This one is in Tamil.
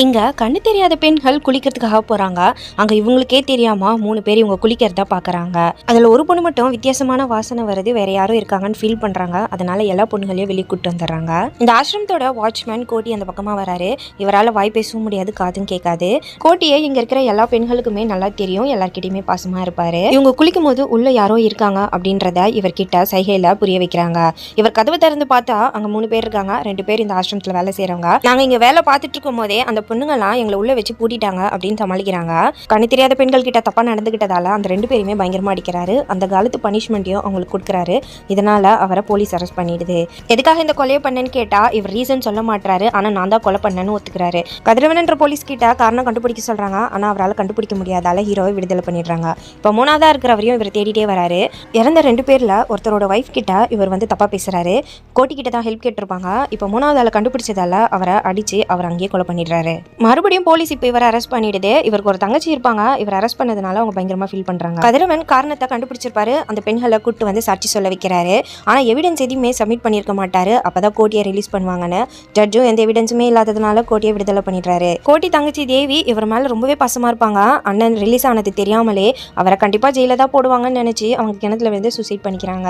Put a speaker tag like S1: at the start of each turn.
S1: இங்க கண்ணு தெரியாத பெண்கள் குளிக்கிறதுக்காக போறாங்க. அங்க இவங்களுக்கே தெரியாம 3 பேர் இவங்க குளிக்கிறத பாக்குறாங்க. அதுல ஒரு பொண்ணு மட்டும் வித்தியாசமான வாசனை வருது, வேற யாரும் இருக்காங்கன்னு ஃபீல் பண்றாங்க. அதனால எல்லா பொண்ணுகளையும் வெளியே கூட்டு வந்துடுறாங்க. இந்த ஆசிரமத்தோட வாட்ச்மேன் கோட்டி அந்த பக்கமா வராரு. இவரால் வாய் பேசவும் முடியாது, காதும் கேட்காது. கோட்டியை இங்க இருக்கிற எல்லா பெண்களுக்குமே நல்லா தெரியும், எல்லார்கிட்டயுமே பாசமா இருப்பாரு. இவங்க குளிக்கும் போது உள்ள யாரோ இருக்காங்க அப்படின்றத இவர்கிட்ட சைகையில புரிய வைக்கிறாங்க. இவர் கதவை திறந்து பார்த்தா அங்க 3 பேர் இருக்காங்க. 2 பேர் இந்த ஆசிரமத்துல வேலை செய்யறவங்க. நாங்க இங்க வேலை பார்த்துட்டு இருக்கும் போதே அந்த பொண்ணுங்கலாம் எங்களை உள்ள வச்சு பூட்டிட்டாங்க அப்படின்னு சமாளிக்கிறாங்க. கண்ணு தெரியாத பெண்கள் கிட்ட தப்பா நடந்துகிட்டதால அந்த 2 பேருமே பயங்கரமா அடிக்கிறாரு. அந்த காலத்து பனிஷ்மெண்ட்டையும் அவங்களுக்கு கொடுக்குறாரு. இதனால அவரை போலீஸ் அரெஸ்ட் பண்ணிடுது. எதுக்காக இந்த கொலையை பண்ணேன்னு கேட்டா இவர் ரீசன் சொல்ல மாட்டாரு. ஆனா நான் தான் கொலை பண்ணேன்னு ஒத்துக்கிறாரு. கதிரவன்ன்ற போலீஸ் கிட்ட காரணம் கண்டுபிடிக்க சொல்றாங்க. ஆனா அவரால் கண்டுபிடிக்க முடியாதால ஹீரோவை விடுதலை பண்ணிடுறாங்க. இப்போ 3ஆவதா இருக்கிறவரையும் இவர் தேடிட்டே வராரு. இறந்த 2 பேர்ல ஒருத்தரோட வைஃப் கிட்ட இவர் வந்து தப்பா பேசுறாரு. கோட்டி கிட்ட தான் ஹெல்ப் கேட்டிருப்பாங்க. இப்போ 3ஆவது ஆளை கண்டுபிடிச்சதால அவரை அடிச்சு அவர் அங்கேயே கொலை பண்ணிடுறாரு. மறுபடியும் போலீஸ் இப்போ இவரை அரெஸ்ட் பண்ணிடுது. இவருக்கு ஒரு தங்கச்சி இருப்பாங்க. இவர் அரெஸ்ட் பண்ணதுனால அவங்க பயங்கரமா ஃபீல் பண்றாங்க. கதிரவன் காரணத்தை கண்டுபிடிச்சிருப்பாரு. அந்த பெண்களை கூட்டு வந்து சாட்சி சொல்ல வைக்கிறாரு. ஆனா எவிடன்ஸ் எதுவுமே சப்மிட் பண்ணிருக்க மாட்டாரு. அப்பதான் கோட்டியை ரிலீஸ் பண்ணுவாங்கன்னு ஜட்ஜும் எந்த எவிடன்ஸுமே இல்லாததுனால கோட்டியை விடுதலை பண்ணிடுறாரு. கோட்டி தங்கச்சி தேவி இவர் மேல ரொம்பவே பாசமா இருப்பாங்க. அண்ணன் ரிலீஸ் ஆனது தெரியாமலே அவரை கண்டிப்பா ஜெயில தான் போடுவாங்கன்னு நினைச்சு அவங்க கிணத்துல வந்து சூசைட் பண்ணிக்கிறாங்க.